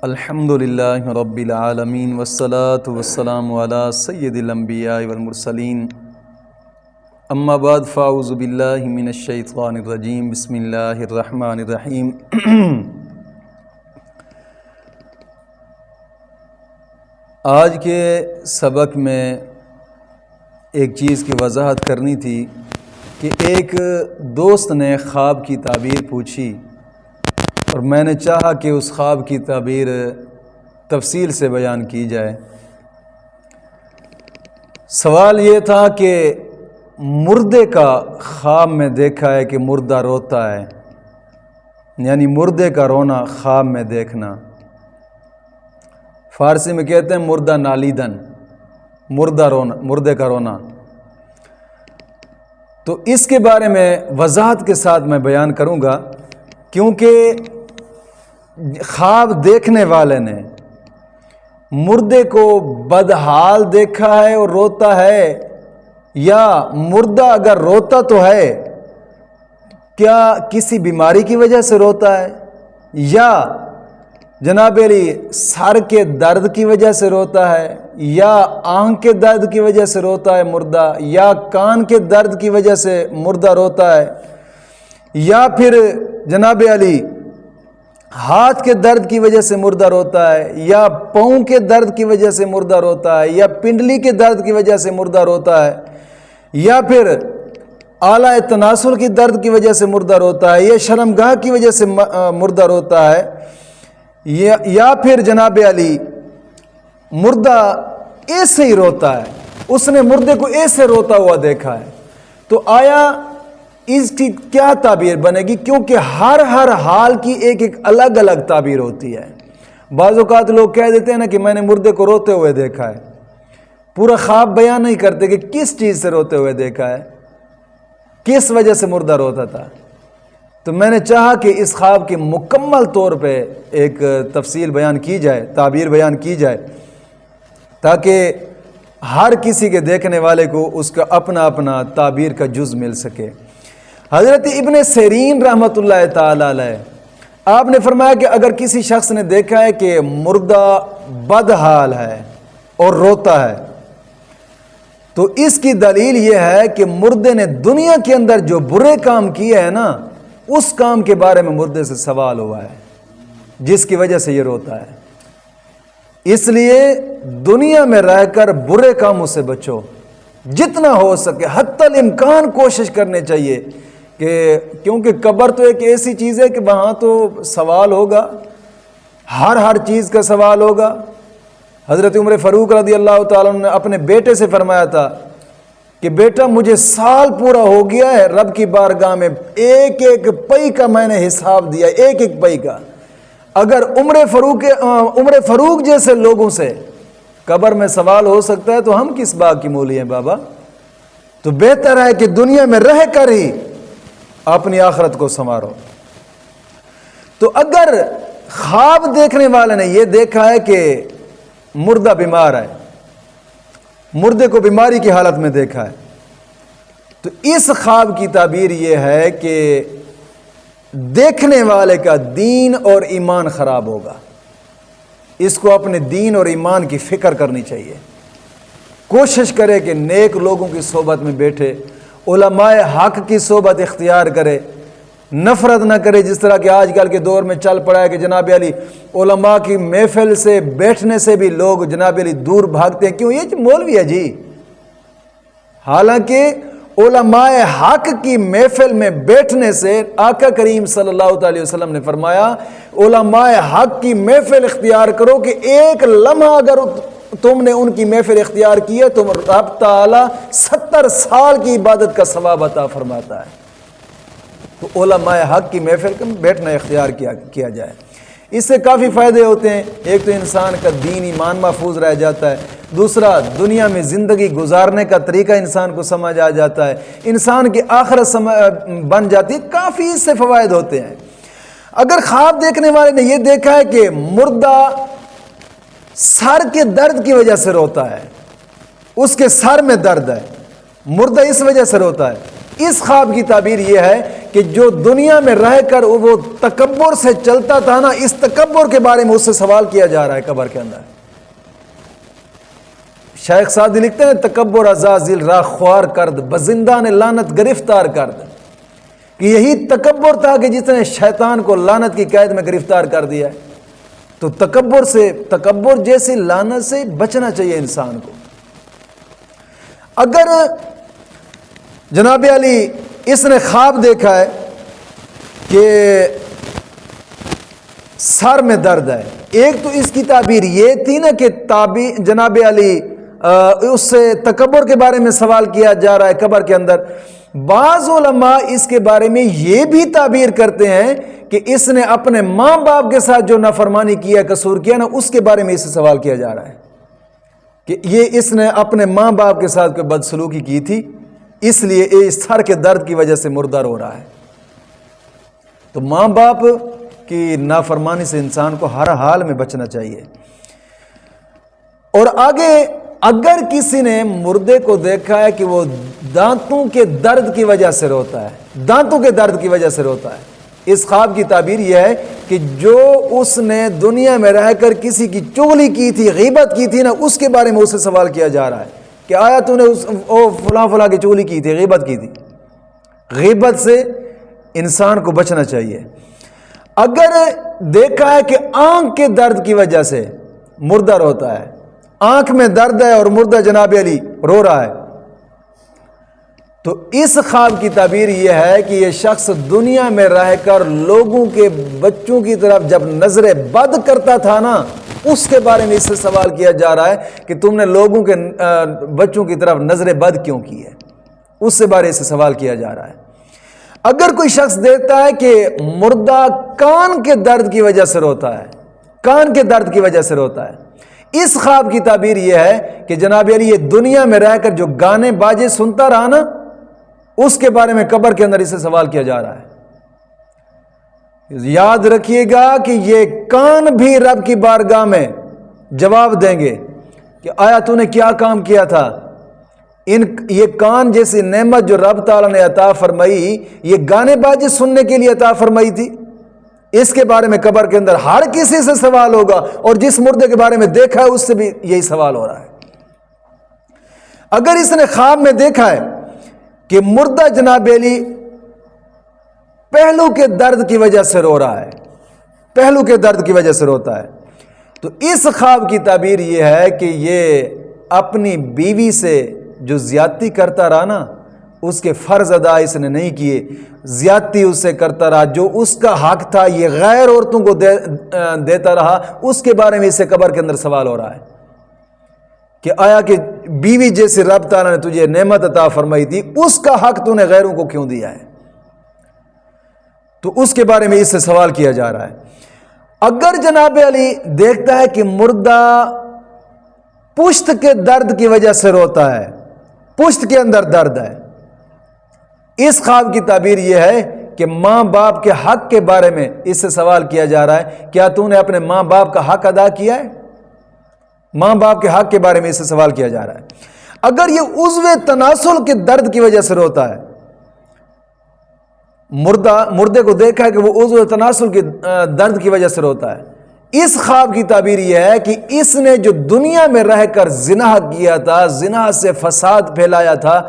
الحمدللہ رب العالمین والصلاة والسلام علی سید الانبیاء والمرسلین اما بعد فاعوذ باللہ من الشیطان الرجیم بسم اللہ الرحمن الرحیم آج کے سبق میں ایک چیز کی وضاحت کرنی تھی کہ ایک دوست نے خواب کی تعبیر پوچھی اور میں نے چاہا کہ اس خواب کی تعبیر تفصیل سے بیان کی جائے۔ سوال یہ تھا کہ مردے کا خواب میں دیکھا ہے کہ مردہ روتا ہے، یعنی مردے کا رونا خواب میں دیکھنا، فارسی میں کہتے ہیں مردہ نالیدن، مردے کا رونا۔ تو اس کے بارے میں وضاحت کے ساتھ میں بیان کروں گا، کیونکہ خواب دیکھنے والے نے مردے کو بدحال دیکھا ہے اور روتا ہے، یا مردہ اگر روتا تو ہے کیا کسی بیماری کی وجہ سے روتا ہے، یا جناب علی سر کے درد کی وجہ سے روتا ہے، یا آنکھ کے درد کی وجہ سے روتا ہے مردہ، یا کان کے درد کی وجہ سے مردہ روتا ہے، یا پھر جناب علی ہاتھ کے درد کی وجہ سے مردہ روتا ہے، یا پاؤں کے درد کی وجہ سے مردہ روتا ہے، یا پنڈلی کے درد کی وجہ سے مردہ روتا ہے، یا پھر اعلیٰ تناسل کی درد کی وجہ سے مردہ روتا ہے، یا شرمگاہ کی وجہ سے مردہ روتا ہے، یا پھر جناب علی مردہ ایسے ہی روتا ہے، اس نے مردے کو ایسے روتا ہوا دیکھا ہے۔ تو آیا اس کی کیا تعبیر بنے گی؟ کیونکہ ہر حال کی ایک الگ الگ تعبیر ہوتی ہے۔ بعض اوقات لوگ کہہ دیتے ہیں نا کہ میں نے مردے کو روتے ہوئے دیکھا ہے، پورا خواب بیان نہیں کرتے کہ کس چیز سے روتے ہوئے دیکھا ہے، کس وجہ سے مردہ روتا تھا۔ تو میں نے چاہا کہ اس خواب کی مکمل طور پہ ایک تفصیل بیان کی جائے، تعبیر بیان کی جائے، تاکہ ہر کسی کے دیکھنے والے کو اس کا اپنا اپنا تعبیر کا جز مل سکے۔ حضرت ابن سیرین رحمۃ اللہ تعالی علیہ آپ نے فرمایا کہ اگر کسی شخص نے دیکھا ہے کہ مردہ بدحال ہے اور روتا ہے، تو اس کی دلیل یہ ہے کہ مردے نے دنیا کے اندر جو برے کام کیے ہیں نا، اس کام کے بارے میں مردے سے سوال ہوا ہے، جس کی وجہ سے یہ روتا ہے۔ اس لیے دنیا میں رہ کر برے کاموں سے بچو، جتنا ہو سکے حتی الامکان کوشش کرنے چاہیے، کیونکہ قبر تو ایک ایسی چیز ہے کہ وہاں تو سوال ہوگا، ہر چیز کا سوال ہوگا۔ حضرت عمر فاروق رضی اللہ تعالیٰ عنہ نے اپنے بیٹے سے فرمایا تھا کہ بیٹا مجھے سال پورا ہو گیا ہے، رب کی بارگاہ میں ایک پئی کا میں نے حساب دیا، ایک پئی کا۔ اگر عمر فاروق جیسے لوگوں سے قبر میں سوال ہو سکتا ہے تو ہم کس بات کی مولی ہیں بابا؟ تو بہتر ہے کہ دنیا میں رہ کر ہی اپنی آخرت کو سنوارو۔ تو اگر خواب دیکھنے والے نے یہ دیکھا ہے کہ مردہ بیمار ہے، مردے کو بیماری کی حالت میں دیکھا ہے، تو اس خواب کی تعبیر یہ ہے کہ دیکھنے والے کا دین اور ایمان خراب ہوگا، اس کو اپنے دین اور ایمان کی فکر کرنی چاہیے، کوشش کرے کہ نیک لوگوں کی صحبت میں بیٹھے، علماء حق کی صحبت اختیار کرے، نفرت نہ کرے، جس طرح کہ آج کل کے دور میں چل پڑا ہے کہ جناب علی علماء کی محفل سے بیٹھنے سے بھی لوگ جناب علی دور بھاگتے ہیں، کیوں؟ یہ مولوی ہے جی۔ حالانکہ علماء حق کی محفل میں بیٹھنے سے آقا کریم صلی اللہ علیہ وسلم نے فرمایا علماء حق کی محفل اختیار کرو کہ ایک لمحہ اگر تم نے ان کی محفل اختیار کی ہے تو رب تعالی 70 سال کی عبادت کا ثواب عطا فرماتا ہے۔ تو علماء حق کی محفل میں بیٹھنا اختیار کیا جائے، اس سے کافی فائدے ہوتے ہیں۔ ایک تو انسان کا دین ایمان محفوظ رہ جاتا ہے، دوسرا دنیا میں زندگی گزارنے کا طریقہ انسان کو سمجھ آ جاتا ہے، انسان کی آخرت بن جاتی ہے، کافی اس سے فوائد ہوتے ہیں۔ اگر خواب دیکھنے والے نے یہ دیکھا ہے کہ مردہ سر کے درد کی وجہ سے روتا ہے، اس کے سر میں درد ہے، مردہ اس وجہ سے روتا ہے، اس خواب کی تعبیر یہ ہے کہ جو دنیا میں رہ کر وہ تکبر سے چلتا تھا نا، اس تکبر کے بارے میں اس سے سوال کیا جا رہا ہے قبر کے اندر۔ شیخ سعدی لکھتے ہیں تکبر عزازیل را خوار کرد، بزندان لعنت گرفتار کرد، کہ یہی تکبر تھا کہ جس نے شیطان کو لعنت کی قید میں گرفتار کر دیا ہے۔ تو تکبر جیسی لعنت سے بچنا چاہیے انسان کو۔ اگر جناب علی اس نے خواب دیکھا ہے کہ سر میں درد ہے، ایک تو اس کی تعبیر یہ تھی نا کہ جناب علی اس سے تکبر کے بارے میں سوال کیا جا رہا ہے قبر کے اندر۔ بعض علماء اس کے بارے میں یہ بھی تعبیر کرتے ہیں کہ اس نے اپنے ماں باپ کے ساتھ جو نافرمانی کیا، قصور کیا نا، اس کے بارے میں اس سے سوال کیا جا رہا ہے کہ یہ اس نے اپنے ماں باپ کے ساتھ کوئی بدسلوکی کی تھی، اس لیے اس سر کے درد کی وجہ سے مردہ رو رہا ہے۔ تو ماں باپ کی نافرمانی سے انسان کو ہر حال میں بچنا چاہیے۔ اور آگے اگر کسی نے مردے کو دیکھا ہے کہ وہ دانتوں کے درد کی وجہ سے روتا ہے، دانتوں کے درد کی وجہ سے روتا ہے، اس خواب کی تعبیر یہ ہے کہ جو اس نے دنیا میں رہ کر کسی کی چغلی کی تھی، غیبت کی تھی نا، اس کے بارے میں اس سے سوال کیا جا رہا ہے کہ آیا تو نے فلاں کی چغلی کی تھی، غیبت کی تھی۔ غیبت سے انسان کو بچنا چاہیے۔ اگر دیکھا ہے کہ آنکھ کے درد کی وجہ سے مردہ روتا ہے، آنکھ میں درد ہے اور مردہ جناب علی رو رہا ہے، تو اس خواب کی تعبیر یہ ہے کہ یہ شخص دنیا میں رہ کر لوگوں کے بچوں کی طرف جب نظر بد کرتا تھا نا، اس کے بارے میں اس سے سوال کیا جا رہا ہے کہ تم نے لوگوں کے بچوں کی طرف نظر بد کیوں کی ہے، اس سے بارے سے سوال کیا جا رہا ہے۔ اگر کوئی شخص دیکھتا ہے کہ مردہ کان کے درد کی وجہ سے روتا ہے، کان کے درد کی وجہ سے روتا ہے، اس خواب کی تعبیر یہ ہے کہ جناب علی یہ دنیا میں رہ کر جو گانے باجے سنتا رہا نا، اس کے بارے میں قبر کے اندر اس سے سوال کیا جا رہا ہے۔ یاد رکھیے گا کہ یہ کان بھی رب کی بارگاہ میں جواب دیں گے کہ آیا تو نے کیا کام کیا تھا۔ یہ کان جیسی نعمت جو رب تعالیٰ نے عطا فرمائی، یہ گانے باجے سننے کے لیے عطا فرمائی تھی، اس کے بارے میں قبر کے اندر ہر کسی سے سوال ہوگا، اور جس مردے کے بارے میں دیکھا ہے اس سے بھی یہی سوال ہو رہا ہے۔ اگر اس نے خواب میں دیکھا ہے کہ مردہ جناب علی پہلو کے درد کی وجہ سے رو رہا ہے، پہلو کے درد کی وجہ سے روتا ہے، تو اس خواب کی تعبیر یہ ہے کہ یہ اپنی بیوی سے جو زیادتی کرتا رہا نا، اس کے فرض ادا اس نے نہیں کیے، زیادتی اس سے کرتا رہا، جو اس کا حق تھا یہ غیر عورتوں کو دیتا رہا، اس کے بارے میں اس سے قبر کے اندر سوال ہو رہا ہے کہ آیا کہ بیوی جیسے رب تعالیٰ نے تجھے نعمت عطا فرمائی تھی، اس کا حق تو نے غیروں کو کیوں دیا ہے، تو اس کے بارے میں اس سے سوال کیا جا رہا ہے۔ اگر جناب علی دیکھتا ہے کہ مردہ پشت کے درد کی وجہ سے روتا ہے، پشت کے اندر درد ہے، اس خواب کی تعبیر یہ ہے کہ ماں باپ کے حق کے بارے میں اس سے سوال کیا جا رہا ہے، کیا تو نے اپنے ماں باپ کا حق ادا کیا ہے؟ ماں باپ کے حق کے بارے میں اس سے سوال کیا جا رہا ہے۔ اگر یہ عضو تناسل کے درد کی وجہ سے روتا ہے، مردے کو دیکھا ہے کہ وہ عضو تناسل کے درد کی وجہ سے روتا ہے، اس خواب کی تعبیر یہ ہے کہ اس نے جو دنیا میں رہ کر زنا کیا تھا، زنا سے فساد پھیلایا تھا،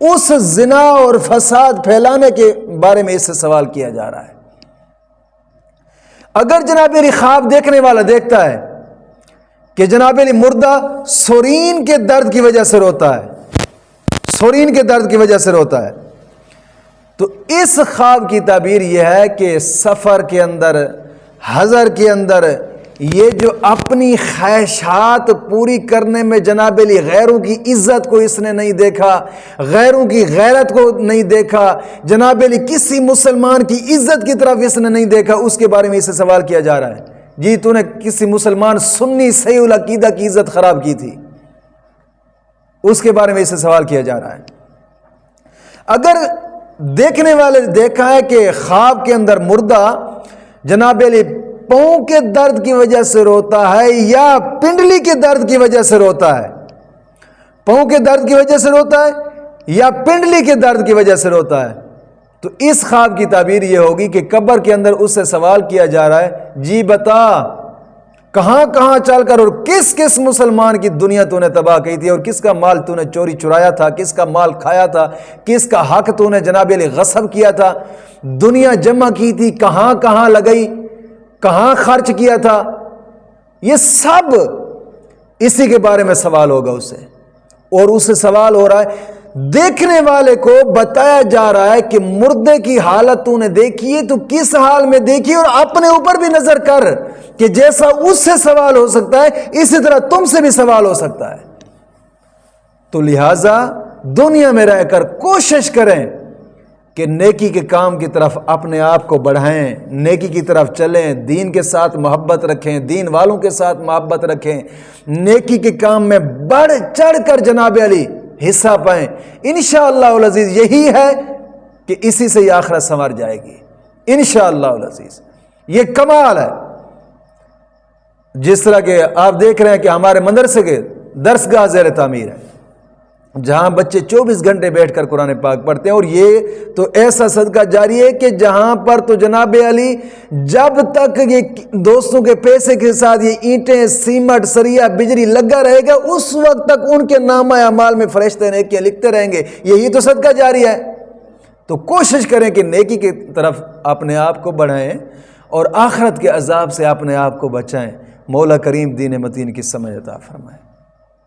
اس زنا اور فساد پھیلانے کے بارے میں اس سے سوال کیا جا رہا ہے۔ اگر جناب علی خواب دیکھنے والا دیکھتا ہے کہ جناب علی مردہ سورین کے درد کی وجہ سے روتا ہے، سورین کے درد کی وجہ سے روتا ہے، تو اس خواب کی تعبیر یہ ہے کہ سفر کے اندر، حضر کے اندر، یہ جو اپنی خواہشات پوری کرنے میں جناب علی غیروں کی عزت کو اس نے نہیں دیکھا، غیروں کی غیرت کو نہیں دیکھا، جناب علی کسی مسلمان کی عزت کی طرف اس نے نہیں دیکھا، اس کے بارے میں اس سے سوال کیا جا رہا ہے۔ جی تو نے کسی مسلمان سنی صحیح العقیدہ کی عزت خراب کی تھی، اس کے بارے میں اس سے سوال کیا جا رہا ہے۔ اگر دیکھنے والے دیکھا ہے کہ خواب کے اندر مردہ جناب علی پاؤں کے درد کی وجہ سے روتا ہے یا پنڈلی کے درد کی وجہ سے روتا ہے، پاؤں کے درد کی وجہ سے روتا ہے یا پنڈلی کے درد کی وجہ سے روتا ہے، تو اس خواب کی تعبیر یہ ہوگی کہ قبر کے اندر اس سے سوال کیا جا رہا ہے، جی بتا کہاں کہاں چل کر اور کس کس مسلمان کی دنیا تو نے تباہ کی تھی، اور کس کا مال تو نے چوری چرایا تھا، کس کا مال کھایا تھا، کس کا حق تو نے جناب علی غصب کیا تھا، دنیا جمع کی تھی کہاں کہاں لگئی، کہاں خرچ کیا تھا، یہ سب اسی کے بارے میں سوال ہوگا اس سے۔ اور اس سے سوال ہو رہا ہے، دیکھنے والے کو بتایا جا رہا ہے کہ مردے کی حالت تو نے دیکھی ہے تو کس حال میں دیکھی، اور اپنے اوپر بھی نظر کر کہ جیسا اس سے سوال ہو سکتا ہے اسی طرح تم سے بھی سوال ہو سکتا ہے۔ تو لہٰذا دنیا میں رہ کر کوشش کریں کہ نیکی کے کام کی طرف اپنے آپ کو بڑھائیں، نیکی کی طرف چلیں، دین کے ساتھ محبت رکھیں، دین والوں کے ساتھ محبت رکھیں، نیکی کے کام میں بڑھ چڑھ کر جناب علی حصہ پائیں۔ انشاءاللہ العزیز یہی ہے کہ اسی سے یہ آخرت سنور جائے گی انشاءاللہ العزیز۔ یہ کمال ہے۔ جس طرح کہ آپ دیکھ رہے ہیں کہ ہمارے مدرسے کے درسگاہ زیر تعمیر ہے، جہاں بچے 24 گھنٹے بیٹھ کر قرآن پاک پڑھتے ہیں، اور یہ تو ایسا صدقہ جاری ہے کہ جہاں پر تو جناب علی جب تک یہ دوستوں کے پیسے کے ساتھ یہ اینٹیں، سیمٹ، سریا، بجری لگا رہے گا، اس وقت تک ان کے نامہ اعمال میں فرشتے نیکیاں لکھتے رہیں گے۔ یہی تو صدقہ جاری ہے۔ تو کوشش کریں کہ نیکی کی طرف اپنے آپ کو بڑھائیں اور آخرت کے عذاب سے اپنے آپ کو بچائیں۔ مولا کریم دین متین کی سمجھ عطا فرمائے۔